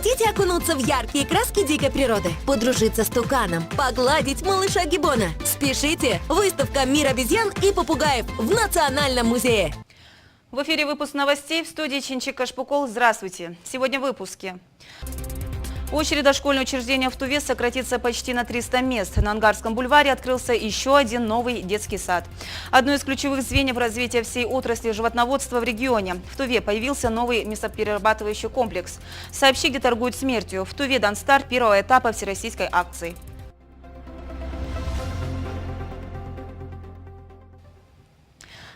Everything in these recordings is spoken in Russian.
Хотите окунуться в яркие краски дикой природы? Подружиться с туканом? Погладить малыша Гиббона? Спешите! Выставка «Мир обезьян и попугаев» в Национальном музее. В эфире выпуск новостей, в студии Чинчик Кашпукол. Здравствуйте. Сегодня в выпуске. Очередь дошкольного учреждения в Туве сократится почти на 300 мест. На Ангарском бульваре открылся еще один новый детский сад. Одно из ключевых звеньев развития всей отрасли животноводства в регионе. В Туве появился новый мясоперерабатывающий комплекс. «Сообщи, где торгуют смертью». В Туве дан старт первого этапа всероссийской акции.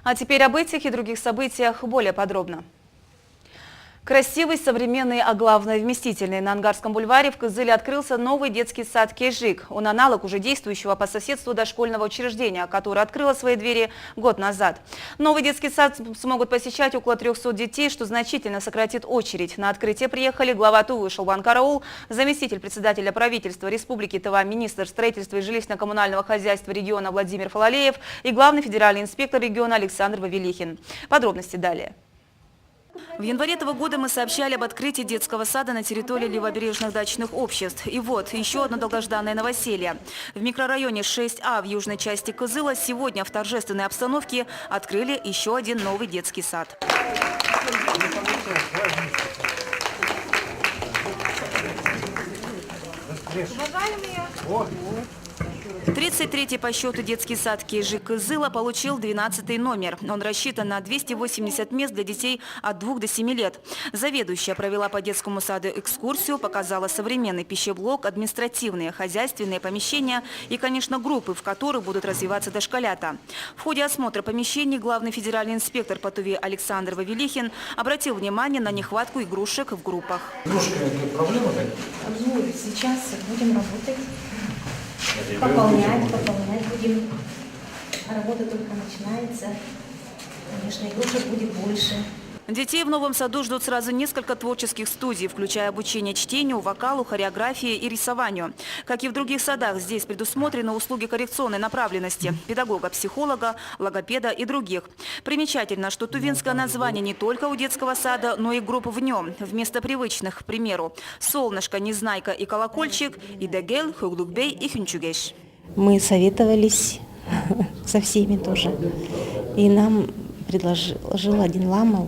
А теперь об этих и других событиях более подробно. Красивый, современный, а главное вместительный. На Ангарском бульваре в Кызыле открылся новый детский сад «Кейжик». Он аналог уже действующего по соседству дошкольного учреждения, которое открыло свои двери год назад. Новый детский сад смогут посещать около 300 детей, что значительно сократит очередь. На открытие приехали глава Тувы Шолбан Караул, заместитель председателя правительства Республики Тыва, министр строительства и жилищно-коммунального хозяйства региона Владимир Фалалеев и главный федеральный инспектор региона Александр Вавилихин. Подробности далее. В январе этого года мы сообщали об открытии детского сада на территории левобережных дачных обществ. И вот, еще одно долгожданное новоселье. В микрорайоне 6А в южной части Кызыла сегодня в торжественной обстановке открыли еще один новый детский сад. 33-й по счету детский сад «Кейжик» Кызыла получил 12-й номер. Он рассчитан на 280 мест для детей от 2 до 7 лет. Заведующая провела по детскому саду экскурсию, показала современный пищеблок, административные, хозяйственные помещения и, конечно, группы, в которых будут развиваться дошколята. В ходе осмотра помещений главный федеральный инспектор по Туве Александр Вавилихин обратил внимание на нехватку игрушек в группах. Игрушками проблемы? Ну, сейчас будем работать. Пополнять будем. Работа только начинается. Конечно, игрушек будет больше. Детей в новом саду ждут сразу несколько творческих студий, включая обучение чтению, вокалу, хореографии и рисованию. Как и в других садах, здесь предусмотрены услуги коррекционной направленности – педагога, психолога, логопеда и других. Примечательно, что тувинское название не только у детского сада, но и групп в нем. Вместо привычных, к примеру, «Солнышко», «Незнайка» и «Колокольчик» – «Идегел», «Хуглукбей» и «Хюнчугеш». Мы советовались со всеми тоже. И нам предложил один лама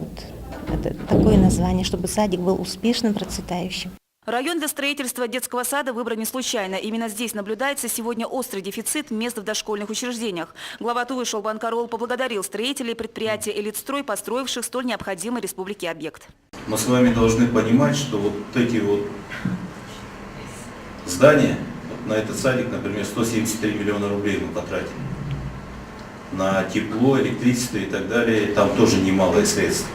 это такое название, чтобы садик был успешным, процветающим. Район для строительства детского сада выбран не случайно. Именно здесь наблюдается сегодня острый дефицит мест в дошкольных учреждениях. Глава Тувы Шолбан Караул поблагодарил строителей предприятия «Элитстрой», построивших столь необходимый республике объект. Мы с вами должны понимать, что вот эти вот здания, вот на этот садик, например, 173 миллиона рублей мы потратили. На тепло, электричество и так далее, там тоже немалые средства.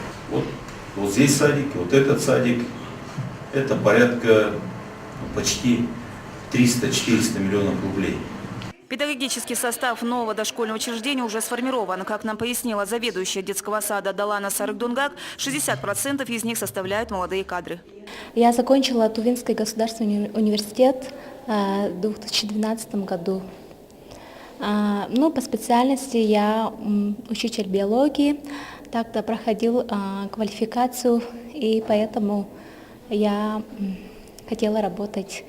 Вот здесь садик, вот этот садик, это порядка почти 300-400 миллионов рублей. Педагогический состав нового дошкольного учреждения уже сформирован. Как нам пояснила заведующая детского сада Далана Сарыкдунгак, 60% из них составляют молодые кадры. Я закончила Тувинский государственный университет в 2012 году. Ну, по специальности я учитель биологии, тогда проходил квалификацию, и поэтому я хотела работать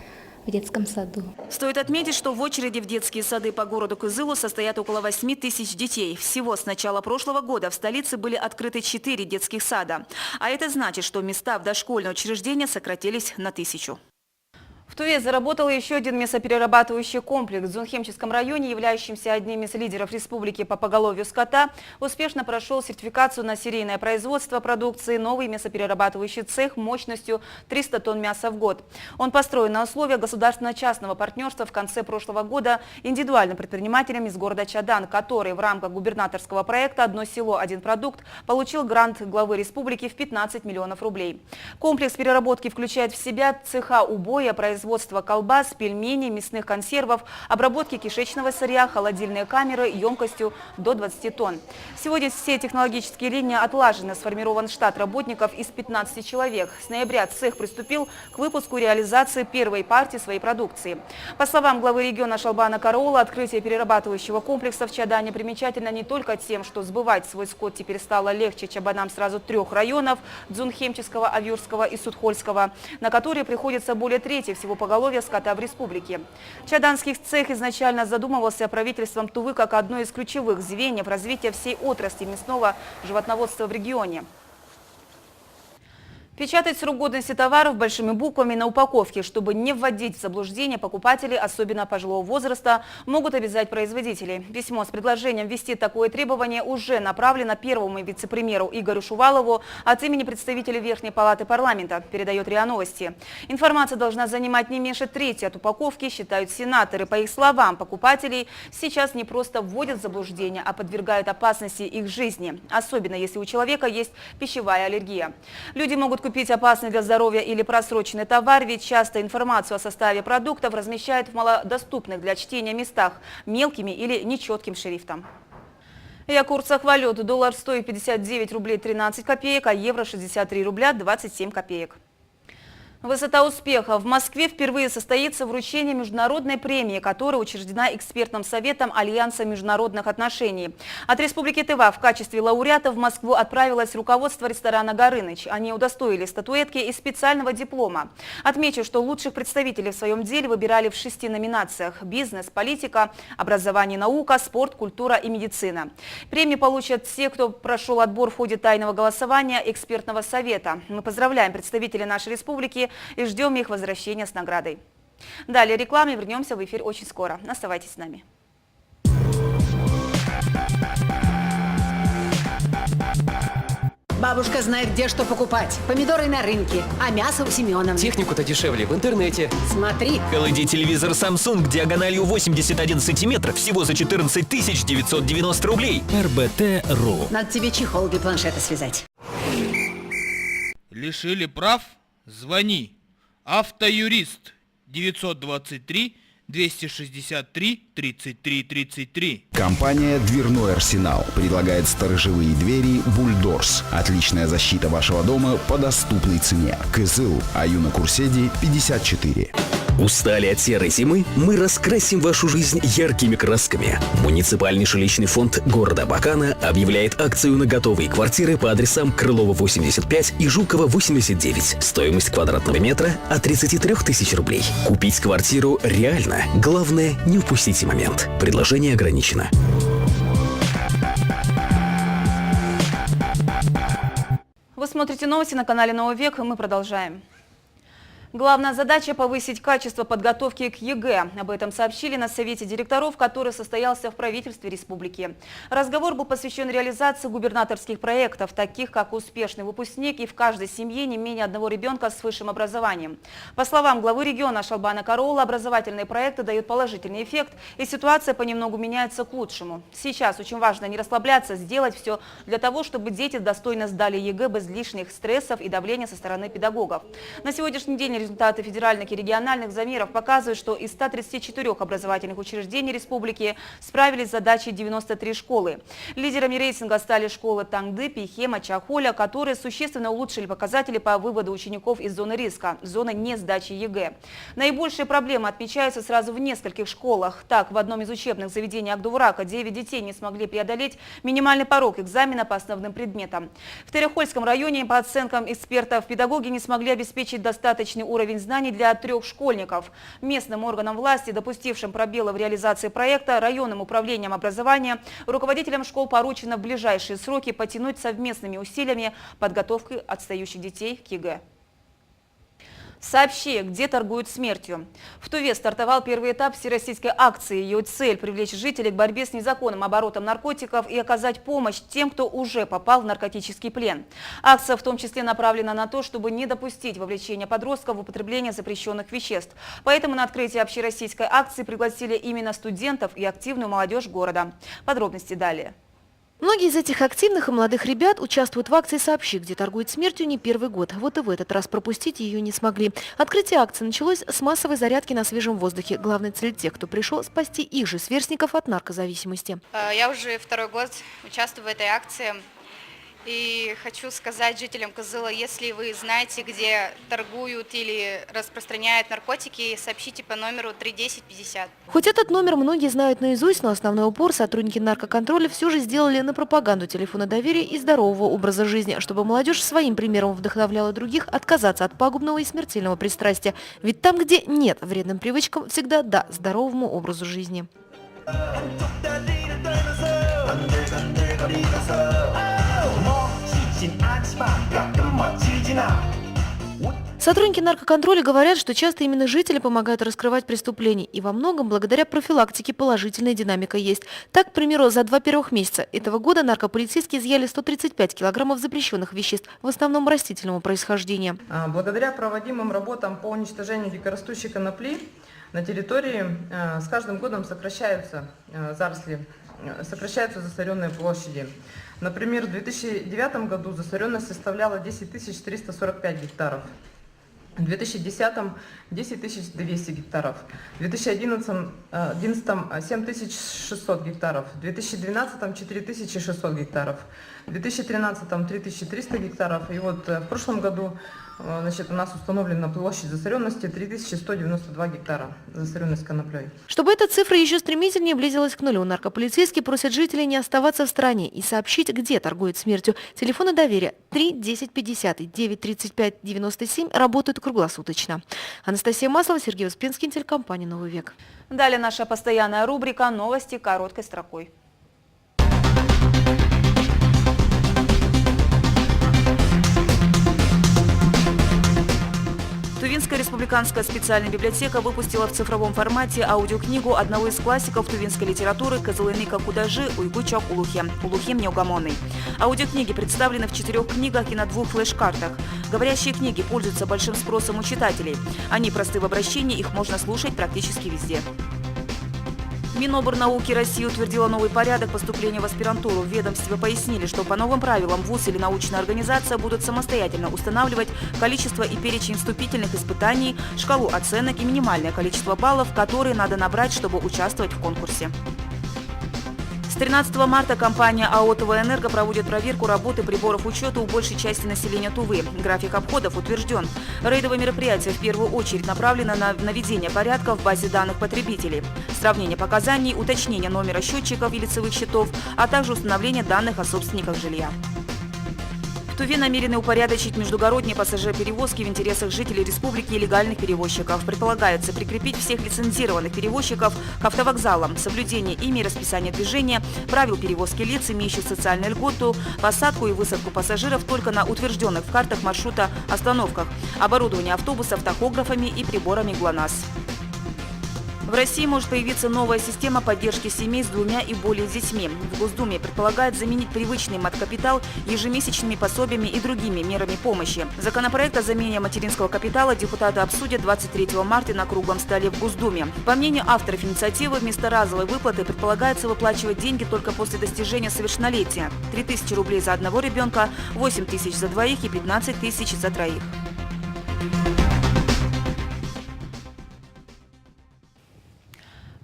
в детском саду. Стоит отметить, что в очереди в детские сады по городу Кызылу состоят около 8 тысяч детей. Всего с начала прошлого года в столице были открыты 4 детских сада. А это значит, что места в дошкольное учреждение сократились на 1000. В Туве заработал еще один мясоперерабатывающий комплекс. В Зунхемческом районе, являющемся одним из лидеров республики по поголовью скота, успешно прошел сертификацию на серийное производство продукции новый мясоперерабатывающий цех мощностью 300 тонн мяса в год. Он построен на условиях государственно-частного партнерства в конце прошлого года индивидуальным предпринимателем из города Чадан, который в рамках губернаторского проекта «Одно село, один продукт» получил грант главы республики в 15 миллионов рублей. Комплекс переработки включает в себя цеха убоя, производства производства колбас, пельменей, мясных консервов, обработки кишечного сырья, холодильные камеры емкостью до 20 тонн. Сегодня все технологические линии отлажены, сформирован штат работников из 15 человек. С ноября цех приступил к выпуску и реализации первой партии своей продукции. По словам главы региона Шалбана Караула, открытие перерабатывающего комплекса в Чадане примечательно не только тем, что сбывать свой скот теперь стало легче чабанам сразу 3 районов – Дзунхемческого, Авюрского и Судхольского, на которые приходится более трети всего поголовья скота в республике. Чаданский цех изначально задумывался правительством Тувы как одно из ключевых звеньев развития всей отрасли мясного животноводства в регионе. Печатать срок годности товаров большими буквами на упаковке, чтобы не вводить в заблуждение покупателей, особенно пожилого возраста, могут обязать производители. Письмо с предложением ввести такое требование уже направлено первому вице-премьеру Игорю Шувалову от имени представителей Верхней палаты парламента, передает РИА Новости. Информация должна занимать не меньше трети от упаковки, считают сенаторы. По их словам, покупателей сейчас не просто вводят в заблуждение, а подвергают опасности их жизни, особенно если у человека есть пищевая аллергия. Люди могут купить опасный для здоровья или просроченный товар, ведь часто информацию о составе продуктов размещают в малодоступных для чтения местах мелкими или нечетким шрифтом. И о курсах валют. Доллар стоит 59 рублей 13 копеек, а евро 63 рубля 27 копеек. Высота успеха. В Москве впервые состоится вручение международной премии, которая учреждена экспертным советом Альянса международных отношений. От Республики Тыва в качестве лауреата в Москву отправилось руководство ресторана «Горыныч». Они удостоили статуэтки и специального диплома. Отмечу, что лучших представителей в своем деле выбирали в 6 номинациях – бизнес, политика, образование, наука, спорт, культура и медицина. Премии получат те, кто прошел отбор в ходе тайного голосования экспертного совета. Мы поздравляем представителей нашей республики и ждем их возвращения с наградой. Далее реклама, вернемся в эфир очень скоро. Оставайтесь с нами. Бабушка знает, где что покупать. Помидоры на рынке, а мясо у Семеновны. Технику-то дешевле в интернете. Смотри. LED-телевизор Samsung диагональю 81 сантиметр всего за 14 990 рублей. РБТ.ру. Надо тебе чехол для планшета связать. Лишили прав? Звони. Автоюрист 923 263 33 33. Компания «Дверной арсенал» предлагает сторожевые двери «Бульдорс». Отличная защита вашего дома по доступной цене. КСУ Аюна Курседи, 54. Устали от серой зимы? Мы раскрасим вашу жизнь яркими красками. Муниципальный жилищный фонд города Абакана объявляет акцию на готовые квартиры по адресам Крылова 85 и Жукова 89. Стоимость квадратного метра от 33 тысяч рублей. Купить квартиру реально. Главное, не упустите момент. Предложение ограничено. Вы смотрите новости на канале «Новый век», и мы продолжаем. Главная задача – повысить качество подготовки к ЕГЭ. Об этом сообщили на Совете директоров, который состоялся в правительстве республики. Разговор был посвящен реализации губернаторских проектов, таких как «Успешный выпускник» и в каждой семье не менее одного ребенка с высшим образованием. По словам главы региона Шалбана Караула, образовательные проекты дают положительный эффект, и ситуация понемногу меняется к лучшему. Сейчас очень важно не расслабляться, сделать все для того, чтобы дети достойно сдали ЕГЭ без лишних стрессов и давления со стороны педагогов. На сегодняшний день результаты федеральных и региональных замеров показывают, что из 134 образовательных учреждений республики справились с задачей 93 школы. Лидерами рейтинга стали школы Тангды, Пихема, Чахоля, которые существенно улучшили показатели по выводу учеников из зоны риска, зоны несдачи ЕГЭ. Наибольшие проблемы отмечаются сразу в нескольких школах. Так, в одном из учебных заведений Агдуварака 9 детей не смогли преодолеть минимальный порог экзамена по основным предметам. В Терехольском районе, по оценкам экспертов, педагоги не смогли обеспечить достаточный уровень знаний для 3 школьников. Местным органам власти, допустившим пробелы в реализации проекта, районным управлением образования, руководителям школ поручено в ближайшие сроки потянуть совместными усилиями подготовку отстающих детей к ЕГЭ. Сообщи, где торгуют смертью. В Туве стартовал первый этап всероссийской акции. Ее цель – привлечь жителей к борьбе с незаконным оборотом наркотиков и оказать помощь тем, кто уже попал в наркотический плен. Акция в том числе направлена на то, чтобы не допустить вовлечения подростков в употребление запрещенных веществ. Поэтому на открытие общероссийской акции пригласили именно студентов и активную молодежь города. Подробности далее. Многие из этих активных и молодых ребят участвуют в акции «Сообщи», где торгуют смертью не первый год. Вот и в этот раз пропустить ее не смогли. Открытие акции началось с массовой зарядки на свежем воздухе. Главная цель тех, кто пришел спасти их же сверстников от наркозависимости. Я уже второй год участвую в этой акции. И хочу сказать жителям Кызыла, если вы знаете, где торгуют или распространяют наркотики, сообщите по номеру 31050. Хоть этот номер многие знают наизусть, но основной упор сотрудники наркоконтроля все же сделали на пропаганду телефона доверия и здорового образа жизни, чтобы молодежь своим примером вдохновляла других отказаться от пагубного и смертельного пристрастия. Ведь там, где нет вредным привычкам, всегда да здоровому образу жизни. Сотрудники наркоконтроля говорят, что часто именно жители помогают раскрывать преступления, и во многом благодаря профилактике положительная динамика есть. Так, к примеру, за 2 первых месяца этого года наркополицейские изъяли 135 килограммов запрещенных веществ, в основном растительного происхождения. Благодаря проводимым работам по уничтожению дикорастущей конопли на территории с каждым годом сокращаются заросли, сокращаются засоренные площади. Например, в 2009 году засоренность составляла 10 345 гектаров. В 2010-м 10 200 гектаров, в 2011-м 7600 гектаров, в 2012-м 4600 гектаров, в 2013-м 3300 гектаров. И вот в прошлом году у нас установлена площадь засоренности 3192 гектара, засоренность коноплей. Чтобы эта цифра еще стремительнее близилась к нулю, наркополицейские просят жителей не оставаться в стороне и сообщить, где торгуют смертью. Телефоны доверия 3 10 50 и 9 35 97 работают круглосуточно. Анастасия Маслова, Сергей Успенский, телекомпания «Новый век». Далее наша постоянная рубрика «Новости короткой строкой». Тувинская республиканская специальная библиотека выпустила в цифровом формате аудиокнигу одного из классиков тувинской литературы Кызылыйника Кудажи «Уйгучок Улухе» «Улухим неугомонный». Аудиокниги представлены в 4 книгах и на 2 флеш-картах. Говорящие книги пользуются большим спросом у читателей. Они просты в обращении, их можно слушать практически везде. Миноборнауки России утвердила новый порядок поступления в аспирантуру. В ведомстве пояснили, что по новым правилам вуз или научная организация будут самостоятельно устанавливать количество и перечень вступительных испытаний, шкалу оценок и минимальное количество баллов, которые надо набрать, чтобы участвовать в конкурсе. С 13 марта компания АО «ТВ-Энерго» проводит проверку работы приборов учета у большей части населения Тувы. График обходов утвержден. Рейдовое мероприятие в первую очередь направлено на наведение порядка в базе данных потребителей, сравнение показаний, уточнение номера счетчиков и лицевых счетов, а также установление данных о собственниках жилья. В Туве намерены упорядочить междугородние пассажироперевозки в интересах жителей республики и легальных перевозчиков. Предполагается прикрепить всех лицензированных перевозчиков к автовокзалам, соблюдение ими расписания движения, правил перевозки лиц, имеющих социальную льготу, посадку и высадку пассажиров только на утвержденных в картах маршрута остановках, оборудование автобусов тахографами и приборами ГЛОНАСС. В России может появиться новая система поддержки семей с 2 и более детьми. В Госдуме предполагает заменить привычный мат-капитал ежемесячными пособиями и другими мерами помощи. Законопроект о замене материнского капитала депутаты обсудят 23 марта на круглом столе в Госдуме. По мнению авторов инициативы, вместо разовой выплаты предполагается выплачивать деньги только после достижения совершеннолетия. 3000 рублей за одного ребенка, 8000 за двоих и 15 тысяч за троих.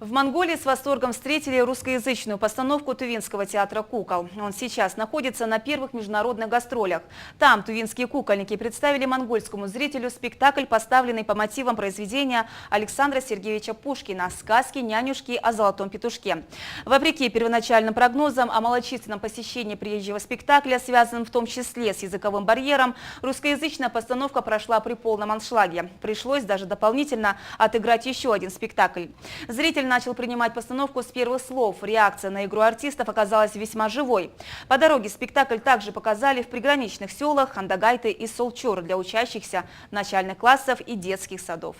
В Монголии с восторгом встретили русскоязычную постановку Тувинского театра кукол. Он сейчас находится на первых международных гастролях. Там тувинские кукольники представили монгольскому зрителю спектакль, поставленный по мотивам произведения Александра Сергеевича Пушкина «Сказки нянюшки о золотом петушке». Вопреки первоначальным прогнозам о малочисленном посещении приезжего спектакля, связанном в том числе с языковым барьером, русскоязычная постановка прошла при полном аншлаге. Пришлось даже дополнительно отыграть еще один спектакль. Зритель начал принимать постановку с первых слов. Реакция на игру артистов оказалась весьма живой. По дороге спектакль также показали в приграничных селах Хандагайты и Солчор для учащихся начальных классов и детских садов.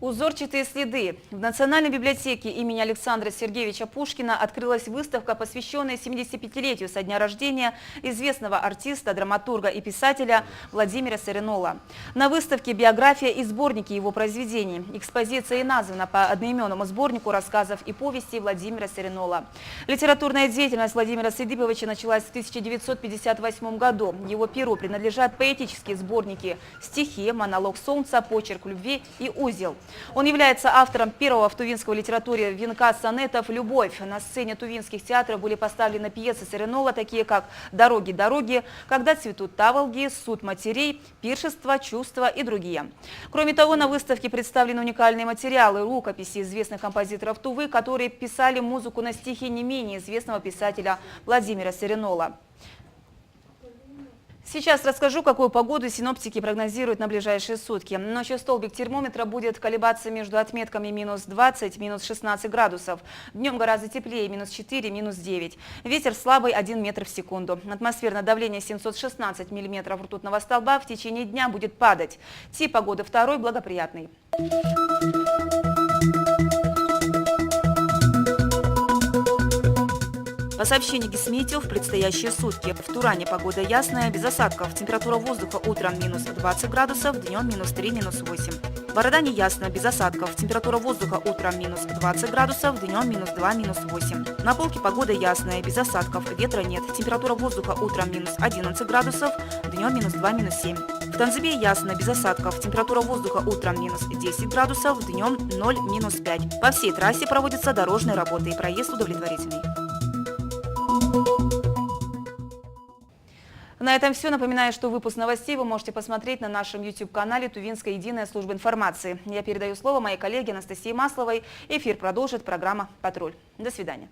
Узорчатые следы. В Национальной библиотеке имени Александра Сергеевича Пушкина открылась выставка, посвященная 75-летию со дня рождения известного артиста, драматурга и писателя Владимира Саринола. На выставке биография и сборники его произведений. Экспозиция и названа по одноименному сборнику рассказов и повестей Владимира Саринола. Литературная деятельность Владимира Сидиповича началась в 1958 году. Его перу принадлежат поэтические сборники «Стихи», «Монолог солнца», «Почерк любви» и «Узел». Он является автором первого в тувинской литературе венка сонетов «Любовь». На сцене тувинских театров были поставлены пьесы Саринола, такие как «Дороги, дороги», «Когда цветут таволги», «Суд матерей», «Пиршество», «Чувства» и другие. Кроме того, на выставке представлены уникальные материалы, рукописи известных композиторов Тувы, которые писали музыку на стихи не менее известного писателя Владимира Саринола. Сейчас расскажу, какую погоду синоптики прогнозируют на ближайшие сутки. Ночью столбик термометра будет колебаться между отметками минус 20, минус 16 градусов. Днем гораздо теплее, минус 4, минус 9. Ветер слабый 1 метр в секунду. Атмосферное давление 716 миллиметров ртутного столба в течение дня будет падать. Тип погоды второй благоприятный. По сообщению Гисметео, в предстоящие сутки в Туране погода ясная, без осадков. Температура воздуха утром минус 20 градусов, днем минус 3, минус 8. В Ародане ясно, без осадков. Температура воздуха утром минус 20 градусов, днем минус 2, минус 8. На Полке погода ясная, без осадков, ветра нет. Температура воздуха утром минус 11 градусов, днем минус 2, минус 7. В Танзыбе ясно, без осадков. Температура воздуха утром минус 10 градусов, днем 0, минус 5. По всей трассе проводятся дорожные работы и проезд удовлетворительный. На этом все. Напоминаю, что выпуск новостей вы можете посмотреть на нашем YouTube-канале «Тувинская единая служба информации». Я передаю слово моей коллеге Анастасии Масловой. Эфир продолжит программа «Патруль». До свидания.